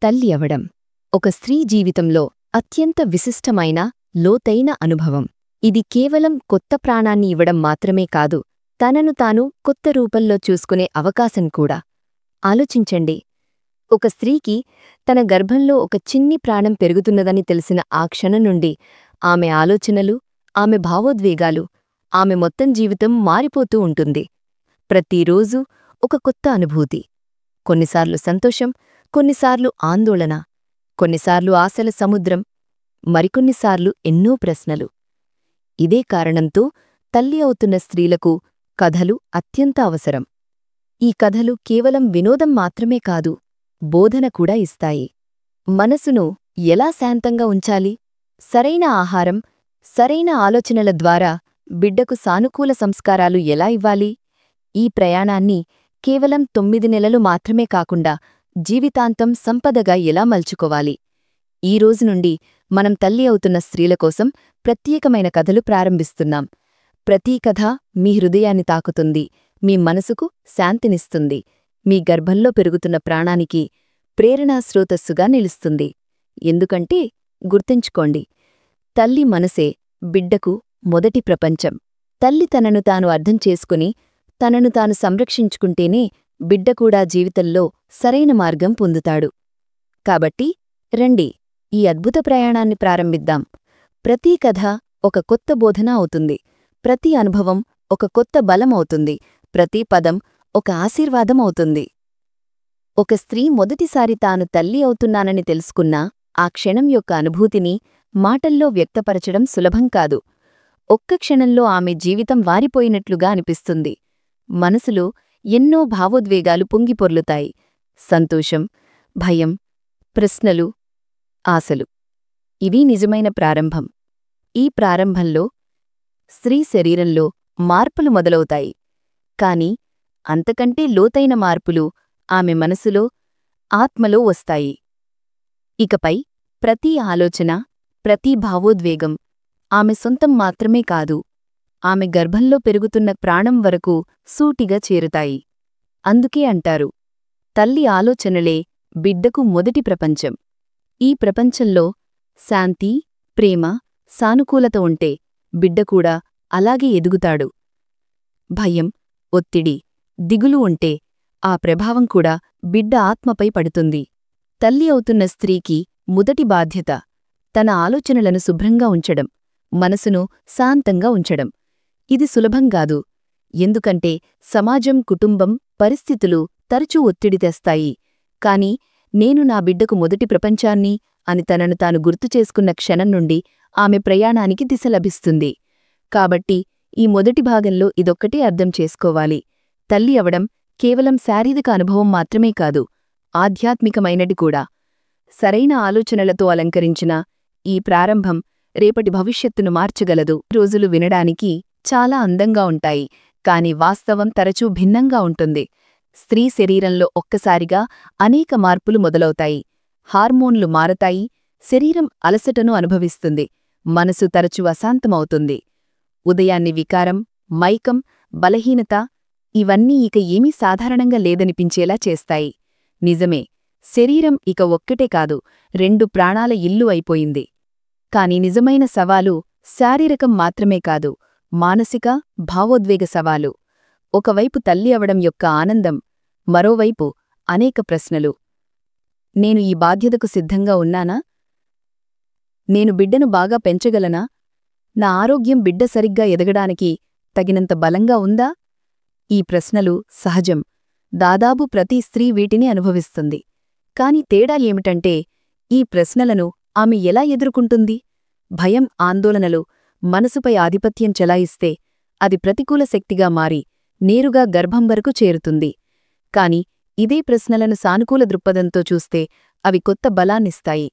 తల్లి అవడం ఒక స్త్రీ జీవితంలో అత్యంత విశిష్టమైన లోతైన అనుభవం. ఇది కేవలం కొత్త ప్రాణాన్ని ఇవ్వడం మాత్రమే కాదు, తనను తాను కొత్త రూపంలో చూసుకునే అవకాశం కూడా. ఆలోచించండి, ఒక స్త్రీకి తన గర్భంలో ఒక చిన్ని ప్రాణం పెరుగుతున్నదని తెలిసిన ఆ క్షణం నుండి ఆమె ఆలోచనలు, ఆమె భావోద్వేగాలు, ఆమె మొత్తం జీవితం మారిపోతూ ఉంటుంది. ప్రతిరోజూ ఒక కొత్త అనుభూతి. కొన్నిసార్లు సంతోషం, కొన్నిసార్లు ఆందోళన, కొన్నిసార్లు ఆశల సముద్రం, మరికొన్నిసార్లు ఎన్నో ప్రశ్నలు. ఇదే కారణంతో తల్లి అవుతున్న స్త్రీలకు కథలు అత్యంత అవసరం. ఈ కథలు కేవలం వినోదం మాత్రమే కాదు, బోధన కూడా ఇస్తాయి. మనసును ఎలా శాంతంగా ఉంచాలి, సరైన ఆహారం, సరైన ఆలోచనల ద్వారా బిడ్డకు సానుకూల సంస్కారాలు ఎలా ఇవ్వాలి, ఈ ప్రయాణాన్ని కేవలం 9 నెలలు మాత్రమే కాకుండా జీవితాంతం సంపదగా ఎలా మలుచుకోవాలి. ఈ రోజు నుండి మనం తల్లి అవుతున్న స్త్రీల కోసం ప్రత్యేకమైన కథలు ప్రారంభిస్తున్నాం. ప్రతీ కథ మీ హృదయాన్ని తాకుతుంది, మీ మనసుకు శాంతినిస్తుంది, మీ గర్భంలో పెరుగుతున్న ప్రాణానికి ప్రేరణా స్రోతస్సుగా నిలుస్తుంది. ఎందుకంటే గుర్తుంచుకోండి, తల్లి మనసే బిడ్డకు మొదటి ప్రపంచం. తల్లి తనను తాను అర్థం చేసుకుని తనను తాను సంరక్షించుకుంటేనే బిడ్డ కూడా జీవితంలో సరైన మార్గం పొందుతాడు. కాబట్టి రండి, ఈ అద్భుత ప్రయాణాన్ని ప్రారంభిద్దాం. ప్రతీ కథ ఒక కొత్త బోధన అవుతుంది, ప్రతి అనుభవం ఒక కొత్త బలం అవుతుంది, ప్రతి పదం ఒక ఆశీర్వాదం అవుతుంది. ఒక స్త్రీ మొదటిసారి తాను తల్లి అవుతున్నానని తెలుసుకున్నా ఆ క్షణం యొక్క అనుభూతిని మాటల్లో వ్యక్తపరచడం సులభం కాదు. ఒక్క క్షణంలో ఆమె జీవితం వారిపోయినట్లుగా అనిపిస్తుంది. మనసులో ఎన్నో భావోద్వేగాలు పొంగిపొర్లుతాయి. సంతోషం, భయం, ప్రశ్నలు, ఆశలు. ఇవి నిజమైన ప్రారంభం. ఈ ప్రారంభంలో స్త్రీ శరీరంలో మార్పులు మొదలవుతాయి. కాని అంతకంటే లోతైన మార్పులు ఆమె మనసులో, ఆత్మలో వస్తాయి. ఇకపై ప్రతి ఆలోచన, ప్రతి భావోద్వేగం ఆమె సొంతం మాత్రమే కాదు, ఆమె గర్భంలో పెరుగుతున్న ప్రాణం వరకు సూటిగా చేరుతాయి. అందుకే అంటారు, తల్లి ఆలోచనలే బిడ్డకు మొదటి ప్రపంచం. ఈ ప్రపంచంలో శాంతి, ప్రేమ, సానుకూలత ఉంటే బిడ్డ కూడా అలాగే ఎదుగుతాడు. భయం, ఒత్తిడి, దిగులు ఉంటే ఆ ప్రభావం కూడా బిడ్డ ఆత్మపై పడుతుంది. తల్లి అవుతున్న స్త్రీకి మొదటి బాధ్యత తన ఆలోచనలను శుభ్రంగా ఉంచడం, మనసును శాంతంగా ఉంచడం. ఇది సులభంగాదు. ఎందుకంటే సమాజం, కుటుంబం, పరిస్థితులు తరచూ ఒత్తిడి తెస్తాయి. కాని నేను నా బిడ్డకు మొదటి ప్రపంచాన్ని అని తనను తాను గుర్తుచేసుకున్న క్షణం నుండి ఆమె ప్రయాణానికి దిశ లభిస్తుంది. కాబట్టి ఈ మొదటి భాగంలో ఇదొక్కటే అర్థం చేసుకోవాలి, తల్లి అవడం కేవలం శారీరక అనుభవం మాత్రమే కాదు, ఆధ్యాత్మికమైనది కూడా. సరైన ఆలోచనలతో అలంకరించిన ఈ ప్రారంభం రేపటి భవిష్యత్తును మార్చగలదు. రోజులు వినడానికి చాలా అందంగా ఉంటాయి, కాని వాస్తవం తరచూ భిన్నంగా ఉంటుంది. స్త్రీ శరీరంలో ఒక్కసారిగా అనేక మార్పులు మొదలవుతాయి. హార్మోన్లు మారతాయి, శరీరం అలసటను అనుభవిస్తుంది, మనసు తరచూ అశాంతమవుతుంది. ఉదయాన్ని వికారం, మైకం, బలహీనత ఇవన్నీ ఇక ఏమీ సాధారణంగా లేదనిపించేలా చేస్తాయి. నిజమే, శరీరం ఇక ఒక్కటే కాదు, 2 ప్రాణాల ఇల్లు అయిపోయింది. కాని నిజమైన సవాలు శారీరకం మాత్రమే కాదు, మానసిక, భావోద్వేగ సవాలు. ఒకవైపు తల్లి అవడం యొక్క ఆనందం, మరోవైపు అనేక ప్రశ్నలు. నేను ఈ బాధ్యతకు సిద్ధంగా ఉన్నానా? నేను బిడ్డను బాగా పెంచగలనా? నా ఆరోగ్యం బిడ్డ సరిగ్గా ఎదగడానికి తగినంత బలంగా ఉందా? ఈ ప్రశ్నలు సహజం. దాదాపు ప్రతి స్త్రీ వీటిని అనుభవిస్తుంది. కాని తేడా ఏమిటంటే, ఈ ప్రశ్నలను ఆమె ఎలా ఎదుర్కొంటుంది? భయం, ఆందోళనలు మనసుపై ఆధిపత్యం చెలాయిస్తే అది ప్రతికూల శక్తిగా మారి నేరుగా గర్భం వరకు చేరుతుంది. కాని ఇదే ప్రశ్నలను సానుకూల దృక్పథంతో చూస్తే అవి కొత్త బలాన్నిస్తాయి.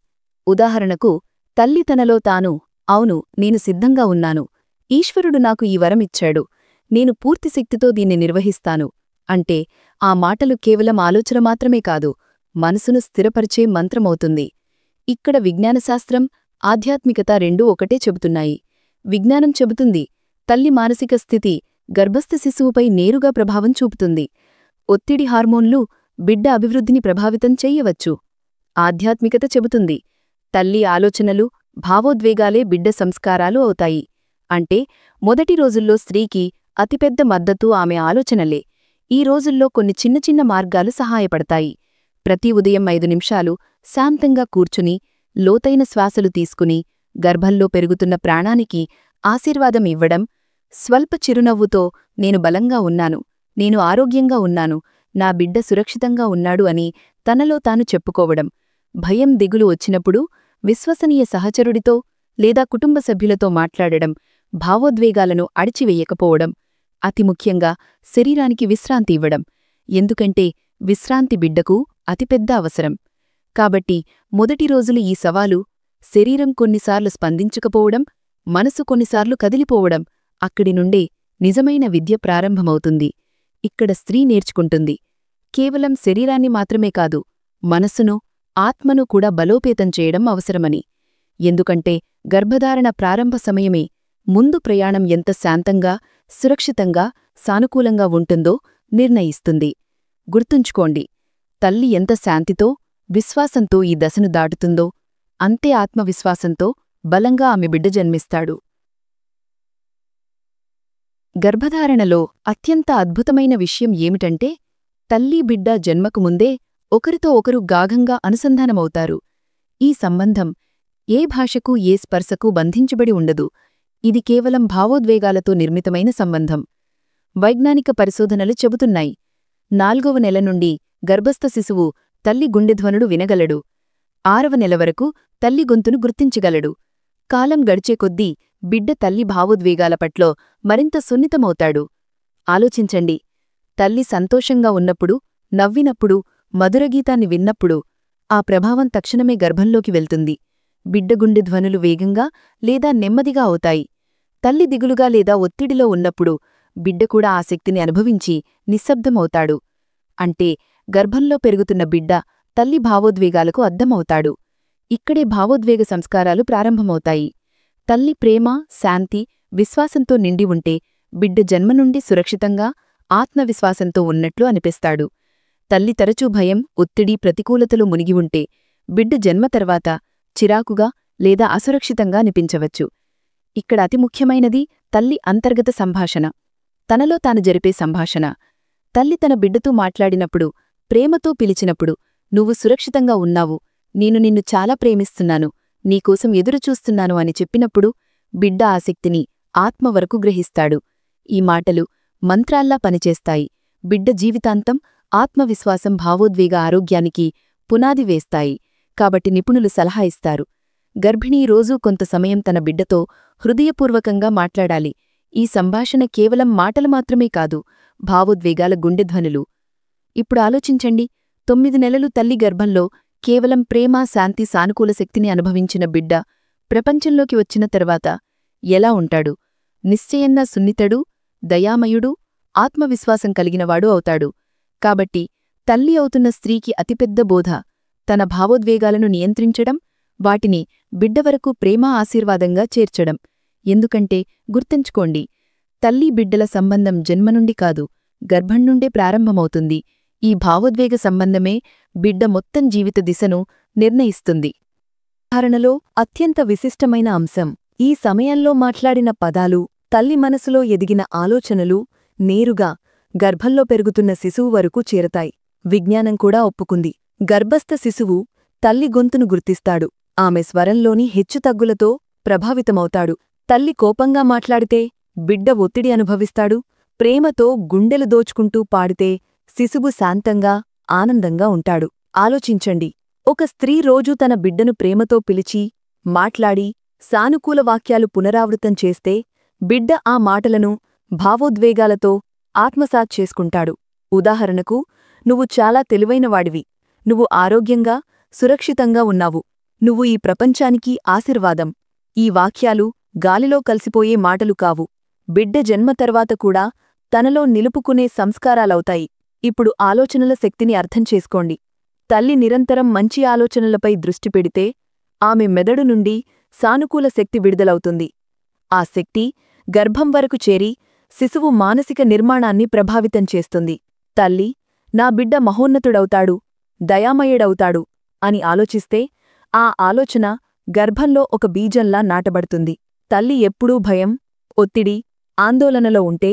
ఉదాహరణకు, తల్లి తనలో తాను, అవును, నేను సిద్ధంగా ఉన్నాను, ఈశ్వరుడు నాకు ఈ వరమిచ్చాడు, నేను పూర్తి శక్తితో దీన్ని నిర్వహిస్తాను అంటే ఆ మాటలు కేవలం ఆలోచన మాత్రమే కాదు, మనసును స్థిరపరిచే మంత్రమవుతుంది. ఇక్కడ విజ్ఞానశాస్త్రం, ఆధ్యాత్మికత రెండూ ఒకటే చెబుతున్నాయి. విజ్ఞానం చెబుతుంది, తల్లి మానసిక స్థితి గర్భస్థ శిశువుపై నేరుగా ప్రభావం చూపుతుంది. ఒత్తిడి హార్మోన్లు బిడ్డ అభివృద్ధిని ప్రభావితం చెయ్యవచ్చు. ఆధ్యాత్మికత చెబుతుంది తల్లి ఆలోచనలు భావోద్వేగాలే బిడ్డ సంస్కారాలు అవుతాయి. అంటే మొదటి రోజుల్లో స్త్రీకి అతిపెద్ద మద్దతు ఆమె ఆలోచనలే. ఈ రోజుల్లో కొన్ని చిన్న చిన్న మార్గాలు సహాయపడతాయి. ప్రతి ఉదయం 5 నిమిషాలు శాంతంగా కూర్చుని లోతైన శ్వాసలు తీసుకుని గర్భంలో పెరుగుతున్న ప్రాణానికి ఆశీర్వాదం ఇవ్వడం, స్వల్ప చిరునవ్వుతో నేను బలంగా ఉన్నాను, నేను ఆరోగ్యంగా ఉన్నాను, నా బిడ్డ సురక్షితంగా ఉన్నాడు అని తనలో తాను చెప్పుకోవడం, భయం దిగులు వచ్చినప్పుడు విశ్వసనీయ సహచరుడితో లేదా కుటుంబ సభ్యులతో మాట్లాడడం, భావోద్వేగాలను అడిచివెయ్యకపోవడం, అతి ముఖ్యంగా శరీరానికి విశ్రాంతి ఇవ్వడం. ఎందుకంటే విశ్రాంతి బిడ్డకు అతిపెద్ద అవసరం. కాబట్టి మొదటి రోజులు ఈ సవాలు, శరీరం కొన్నిసార్లు స్పందించకపోవడం, మనసు కొన్నిసార్లు కదిలిపోవడం, అక్కడి నుండే నిజమైన విద్య ప్రారంభమవుతుంది. ఇక్కడ స్త్రీ నేర్చుకుంటుంది కేవలం శరీరాన్ని మాత్రమే కాదు, మనస్సును, ఆత్మను కూడా బలోపేతం చేయడం అవసరమని. ఎందుకంటే గర్భధారణ ప్రారంభ సమయమే ముందు ప్రయాణం ఎంత శాంతంగా, సురక్షితంగా, సానుకూలంగా ఉంటుందో నిర్ణయిస్తుంది. గుర్తుంచుకోండి, తల్లి ఎంత శాంతితో, విశ్వాసంతో ఈ దశను దాటుతుందో అంతే ఆత్మవిశ్వాసంతో బలంగా ఆమె బిడ్డ జన్మిస్తాడు. గర్భధారణలో అత్యంత అద్భుతమైన విషయం ఏమిటంటే తల్లి బిడ్డ జన్మకు ముందే ఒకరితో ఒకరు గాఢంగా అనుసంధానమవుతారు. ఈ సంబంధం ఏ భాషకు ఏ స్పర్శకు బంధించబడి ఉండదు. ఇది కేవలం భావోద్వేగాలతో నిర్మితమైన సంబంధం. వైజ్ఞానిక పరిశోధనలు చెబుతున్నాయి 4వ నెల నుండి గర్భస్థ శిశువు తల్లి గుండెధ్వనుడు వినగలడు. 6వ నెల వరకు తల్లి గొంతును గుర్తించగలడు. కాలం గడిచే కొద్దీ బిడ్డ తల్లి భావోద్వేగాల పట్ల మరింత సున్నితమవుతాడు. ఆలోచించండి, తల్లి సంతోషంగా ఉన్నప్పుడు, నవ్వినప్పుడు, మధురగీతాన్ని విన్నప్పుడు ఆ ప్రభావం తక్షణమే గర్భంలోకి వెళ్తుంది. బిడ్డ గుండె ధ్వనులు వేగంగా లేదా నెమ్మదిగా అవుతాయి. తల్లి దిగులుగా లేదా ఒత్తిడిలో ఉన్నప్పుడు బిడ్డ కూడా ఆ శక్తిని అనుభవించి నిశ్శబ్దమవుతాడు. అంటే గర్భంలో పెరుగుతున్న బిడ్డ తల్లి భావోద్వేగాలకు అద్దమవుతాడు. ఇక్కడే భావోద్వేగ సంస్కారాలు ప్రారంభమవుతాయి. తల్లి ప్రేమ, శాంతి, విశ్వాసంతో నిండి ఉంటే బిడ్డ జన్మ నుండి సురక్షితంగా, ఆత్మవిశ్వాసంతో ఉన్నట్లు అనిపిస్తాడు. తల్లి తరచూ భయం, ఒత్తిడి, ప్రతికూలతలు మునిగి ఉంటే బిడ్డ జన్మ తర్వాత చిరాకుగా లేదా అసురక్షితంగా అనిపించవచ్చు. ఇక్కడ అతి ముఖ్యమైనది తల్లి అంతర్గత సంభాషణ, తనలో తాను జరిపే సంభాషణ. తల్లి తన బిడ్డతో మాట్లాడినప్పుడు, ప్రేమతో పిలిచినప్పుడు, నువ్వు సురక్షితంగా ఉన్నావు, నేను నిన్ను చాలా ప్రేమిస్తున్నాను, నీకోసం ఎదురుచూస్తున్నాను అని చెప్పినప్పుడు బిడ్డ ఆ శక్తిని ఆత్మ వరకు గ్రహిస్తాడు. ఈ మాటలు మంత్రాల్లా పనిచేస్తాయి. బిడ్డ జీవితాంతం ఆత్మవిశ్వాసం, భావోద్వేగ ఆరోగ్యానికి పునాది వేస్తాయి. కాబట్టి నిపుణులు సలహా ఇస్తారు, గర్భిణీ రోజూ కొంత సమయం తన బిడ్డతో హృదయపూర్వకంగా మాట్లాడాలి. ఈ సంభాషణ కేవలం మాటలు మాత్రమే కాదు, భావోద్వేగాల గుండెధ్వనులు. ఇప్పుడు ఆలోచించండి, 9 నెలలు తల్లి గర్భంలో కేవలం ప్రేమ, శాంతి, సానుకూల శక్తిని అనుభవించిన బిడ్డ ప్రపంచంలోకి వచ్చిన తర్వాత ఎలా ఉంటాడు? నిశ్చయంగా సున్నితడు, దయామయుడు, ఆత్మవిశ్వాసం కలిగినవాడు అవుతాడు. కాబట్టి తల్లి అవుతున్న స్త్రీకి అతిపెద్ద బోధ తన భావోద్వేగాలను నియంత్రించడం, వాటిని బిడ్డ వరకు ప్రేమ, ఆశీర్వాదంగా చేర్చడం. ఎందుకంటే గుర్తుంచుకోండి, తల్లి బిడ్డల సంబంధం జన్మ నుండి కాదు, గర్భం నుండే ప్రారంభమవుతుంది. ఈ భావోద్వేగ సంబంధమే బిడ్డ మొత్తం జీవిత దిశను నిర్ణయిస్తుంది. ధారణలో అత్యంత విశిష్టమైన అంశం. ఈ సమయంలో మాట్లాడిన పదాలు, తల్లి మనసులో ఎదిగిన ఆలోచనలు నేరుగా గర్భంలో పెరుగుతున్న శిశువు వరకు చేరతాయి. విజ్ఞానం కూడా ఒప్పుకుంది, గర్భస్థ శిశువు తల్లి గొంతును గుర్తిస్తాడు, ఆమె స్వరంలోని హెచ్చుతగ్గులతో ప్రభావితమవుతాడు. తల్లి కోపంగా మాట్లాడితే బిడ్డ ఒత్తిడి అనుభవిస్తాడు, ప్రేమతో గుండెలు దోచుకుంటూ పాడితే శిశువు శాంతంగా, ఆనందంగా ఉంటాడు. ఆలోచించండి, ఒక స్త్రీ రోజూ తన బిడ్డను ప్రేమతో పిలిచి, మాట్లాడి, సానుకూల వాక్యాలు పునరావృతం చేస్తే బిడ్డ ఆ మాటలను భావోద్వేగాలతో ఆత్మసాత్ చేసుకుంటాడు. ఉదాహరణకు, నువ్వు చాలా తెలివైనవాడివి, నువ్వు ఆరోగ్యంగా, సురక్షితంగా ఉన్నావు, నువ్వు ఈ ప్రపంచానికి ఆశీర్వాదం. ఈ వాక్యాలు గాలిలో కలిసిపోయే మాటలు కావు, బిడ్డ జన్మ తర్వాత కూడా తనలో నిలుపుకునే సంస్కారాలవుతాయి. ఇప్పుడు ఆలోచనల శక్తిని అర్థం చేసుకోండి. తల్లి నిరంతరం మంచి ఆలోచనలపై దృష్టి పెడితే ఆమె మెదడు నుండి సానుకూల శక్తి విడుదలవుతుంది. ఆ శక్తి గర్భం వరకు చేరి శిశువు మానసిక నిర్మాణాన్ని ప్రభావితం చేస్తుంది. తల్లి, నా బిడ్డ మహోన్నతుడవుతాడు, దయామయుడవుతాడు, అని ఆలోచిస్తే ఆ ఆలోచన గర్భంలో ఒక బీజంలా నాటబడుతుంది. తల్లి ఎప్పుడూ భయం, ఒత్తిడి, ఆందోళనలో ఉంటే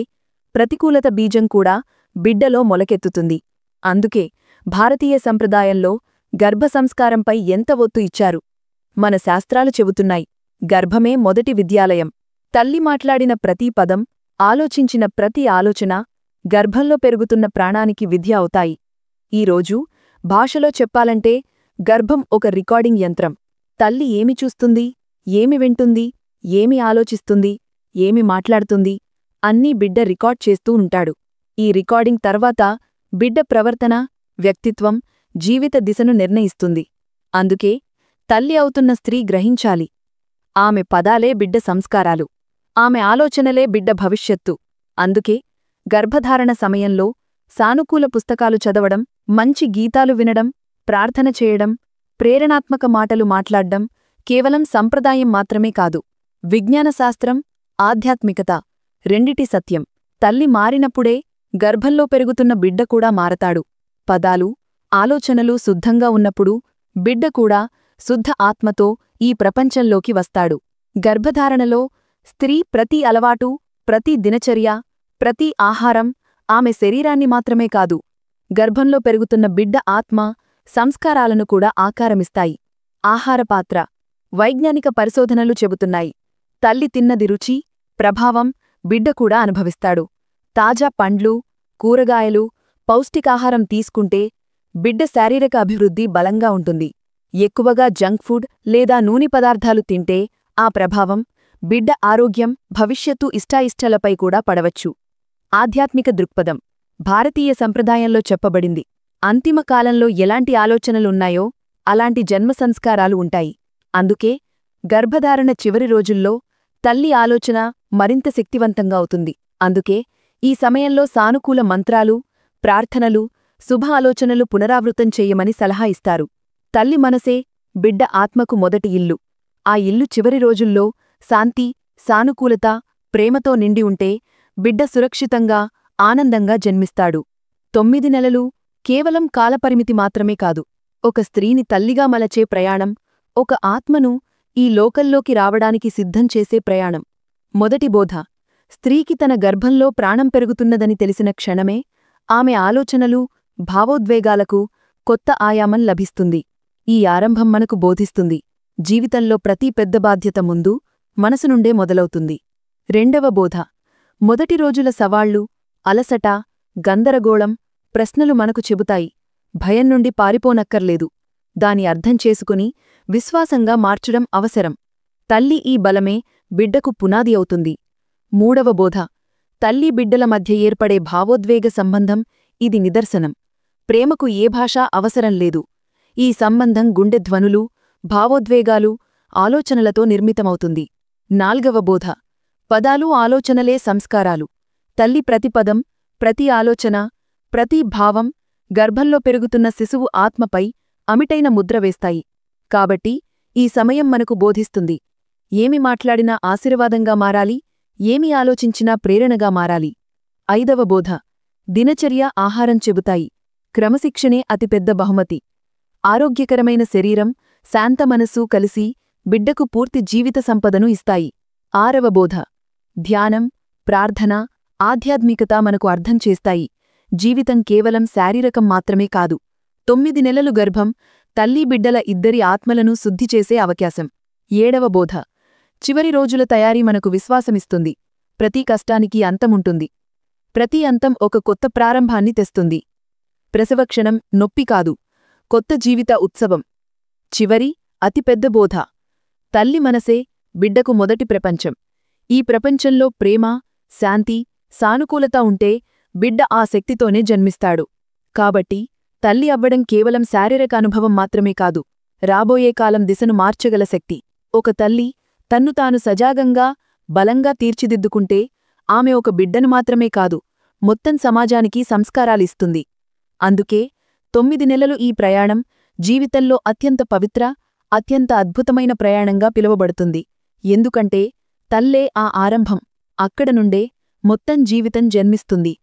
ప్రతికూలత బీజం కూడా బిడ్డలో మొలకెత్తుతుంది. అందుకే భారతీయ సంప్రదాయంలో గర్భ సంస్కారంపై ఎంత ఒత్తు ఇచ్చారు. మన శాస్త్రాలు చెబుతున్నాయి, గర్భమే మొదటి విద్యాలయం. తల్లి మాట్లాడిన ప్రతి పదం, ఆలోచించిన ప్రతి ఆలోచన గర్భంలో పెరుగుతున్న ప్రాణానికి విద్య అవుతాయి. ఈరోజు భాషలో చెప్పాలంటే గర్భం ఒక రికార్డింగ్ యంత్రం. తల్లి ఏమి చూస్తుంది, ఏమి వింటుంది, ఏమి ఆలోచిస్తుంది, ఏమి మాట్లాడుతుంది అన్నీ బిడ్డ రికార్డ్ చేస్తూ ఉంటాడు. ఈ రికార్డింగ్ తర్వాత బిడ్డ ప్రవర్తన, వ్యక్తిత్వం, జీవిత దిశను నిర్ణయిస్తుంది. అందుకే తల్లి అవుతున్న స్త్రీ గ్రహించాలి, ఆమె పదాలే బిడ్డ సంస్కారాలు, ఆమె ఆలోచనలే బిడ్డ భవిష్యత్తు. అందుకే గర్భధారణ సమయంలో సానుకూల పుస్తకాలు చదవడం, మంచి గీతాలు వినడం, ప్రార్థన చేయడం, ప్రేరణాత్మక మాటలు మాట్లాడ్డం కేవలం సంప్రదాయం మాత్రమే కాదు, విజ్ఞానశాస్త్రం, ఆధ్యాత్మికత రెండిటి సత్యం. తల్లి మారినప్పుడే గర్భంలో పెరుగుతున్న బిడ్డ కూడా మారతాడు. పదాలు, ఆలోచనలు శుద్ధంగా ఉన్నప్పుడు బిడ్డ కూడా శుద్ధ ఆత్మతో ఈ ప్రపంచంలోకి వస్తాడు. గర్భధారణలో స్త్రీ ప్రతి అలవాటు, ప్రతి దినచర్య, ప్రతి ఆహారం ఆమె శరీరాన్ని మాత్రమే కాదు, గర్భంలో పెరుగుతున్న బిడ్డ ఆత్మ, సంస్కారాలను కూడా ఆకారమిస్తాయి. ఆహారపాత్ర వైజ్ఞానిక పరిశోధనలు చెబుతున్నాయి, తల్లి తిన్నది రుచి, ప్రభావం బిడ్డ కూడా అనుభవిస్తాడు. తాజా పండ్లు, కూరగాయలు, పౌష్టికాహారం తీసుకుంటే బిడ్డ శారీరక అభివృద్ధి బలంగా ఉంటుంది. ఎక్కువగా జంక్ ఫుడ్ లేదా నూనె పదార్థాలు తింటే ఆ ప్రభావం బిడ్డ ఆరోగ్యం, భవిష్యత్తు ఇష్టాయిష్టాలపై కూడా పడవచ్చు. ఆధ్యాత్మిక దృక్పథం భారతీయ సంప్రదాయంలో చెప్పబడింది, అంతిమ కాలంలో ఎలాంటి ఆలోచనలున్నాయో అలాంటి జన్మ సంస్కారాలు ఉంటాయి. అందుకే గర్భధారణ చివరి రోజుల్లో తల్లి ఆలోచన మరింత శక్తివంతంగా అవుతుంది. అందుకే ఈ సమయంలో సానుకూల మంత్రాలు, ప్రార్థనలు, శుభ ఆలోచనలు పునరావృతం చెయ్యమని సలహా ఇస్తారు. తల్లి మనసే బిడ్డ ఆత్మకు మొదటి ఇల్లు. ఆ ఇల్లు చివరి రోజుల్లో శాంతి, సానుకూలత, ప్రేమతో నిండి ఉంటే బిడ్డ సురక్షితంగా, ఆనందంగా జన్మిస్తాడు. 9 నెలలు కేవలం కాలపరిమితి మాత్రమే కాదు, ఒక స్త్రీని తల్లిగా మలచే ప్రయాణం, ఒక ఆత్మను ఈ లోకల్లోకి రావడానికి సిద్ధం చేసే ప్రయాణం. మొదటి బోధ స్త్రీకి తన గర్భంలో ప్రాణం పెరుగుతున్నదని తెలిసిన క్షణమే ఆమె ఆలోచనలు, భావోద్వేగాలకు కొత్త ఆయామం లభిస్తుంది. ఈ ఆరంభం మనకు బోధిస్తుంది, జీవితంలో ప్రతి పెద్ద బాధ్యత ముందు మనసు నుండే మొదలవుతుంది. రెండవ బోధ మొదటి రోజుల సవాళ్లు, అలసట, గందరగోళం, ప్రశ్నలు మనకు చెబుతాయి, భయం నుండి పారిపోనక్కర్లేదు, దాని అర్థం చేసుకుని విశ్వాసంగా మార్చడం అవసరం. తల్లి ఈ బలమే బిడ్డకు పునాది అవుతుంది. మూడవ బోధ తల్లి బిడ్డల మధ్య ఏర్పడే భావోద్వేగ సంబంధం, ఇది నిదర్శనం. ప్రేమకు ఏ భాష అవసరం లేదు. ఈ సంబంధం గుండె ధ్వనులు, భావోద్వేగాలు, ఆలోచనలతో నిర్మితమవుతుంది. నాల్గవ బోధ పదాలు, ఆలోచనలే సంస్కారాలు. తల్లి ప్రతి పదం, ప్రతి ఆలోచన, ప్రతి భావం గర్భంలో పెరుగుతున్న శిశువు ఆత్మపై అమిటైన ముద్ర వేస్తాయి. కాబట్టి ఈ సమయం మనకు బోధిస్తుంది, ఏమి మాట్లాడినా ఆశీర్వాదంగా మారాలి, ఏమి ఆలోచించినా ప్రేరణగా మారాలి. ఐదవ బోధ దినచర్య, ఆహారం చెబుతాయి, క్రమశిక్షణే అతిపెద్ద బహుమతి. ఆరోగ్యకరమైన శరీరం, శాంత మనస్సు కలిసి బిడ్డకు పూర్తి జీవిత సంపదను ఇస్తాయి. ఆరవ బోధ ధ్యానం, ప్రార్థన, ఆధ్యాత్మికత మనకు అర్థం చేస్తాయి, జీవితం కేవలం శారీరకం మాత్రమే కాదు. 9 నెలలు గర్భం తల్లి బిడ్డల ఇద్దరి ఆత్మలను శుద్ధి చేసే అవకాశం. ఏడవ బోధ చివరి రోజుల తయారీ మనకు విశ్వాసమిస్తుంది, ప్రతి కష్టానికి అంతముంటుంది, ప్రతి అంతం ఒక కొత్త ప్రారంభాన్ని తెస్తుంది. ప్రసవక్షణం నొప్పి కాదు, కొత్త జీవిత ఉత్సవం. చివరి అతిపెద్ద బోధ తల్లి మనసే బిడ్డకు మొదటి ప్రపంచం. ఈ ప్రపంచంలో ప్రేమ, శాంతి, సానుకూలత ఉంటే బిడ్డ ఆ శక్తితోనే జన్మిస్తాడు. కాబట్టి తల్లి అవ్వడం కేవలం శారీరక అనుభవం మాత్రమే కాదు, రాబోయే కాలం దిశను మార్చగల శక్తి. ఒక తల్లి తన్ను తాను సజాగంగా, బలంగా తీర్చిదిద్దుకుంటే ఆమె ఒక బిడ్డను మాత్రమే కాదు, మొత్తం సమాజానికి సంస్కారాలిస్తుంది. అందుకే 9 నెలలు ఈ ప్రయాణం జీవితంలో అత్యంత పవిత్ర, అత్యంత అద్భుతమైన ప్రయాణంగా పిలువబడుతుంది. ఎందుకంటే తల్లే ఆ ఆరంభం, అక్కడ నుండే మొత్తం జీవితం జన్మిస్తుంది.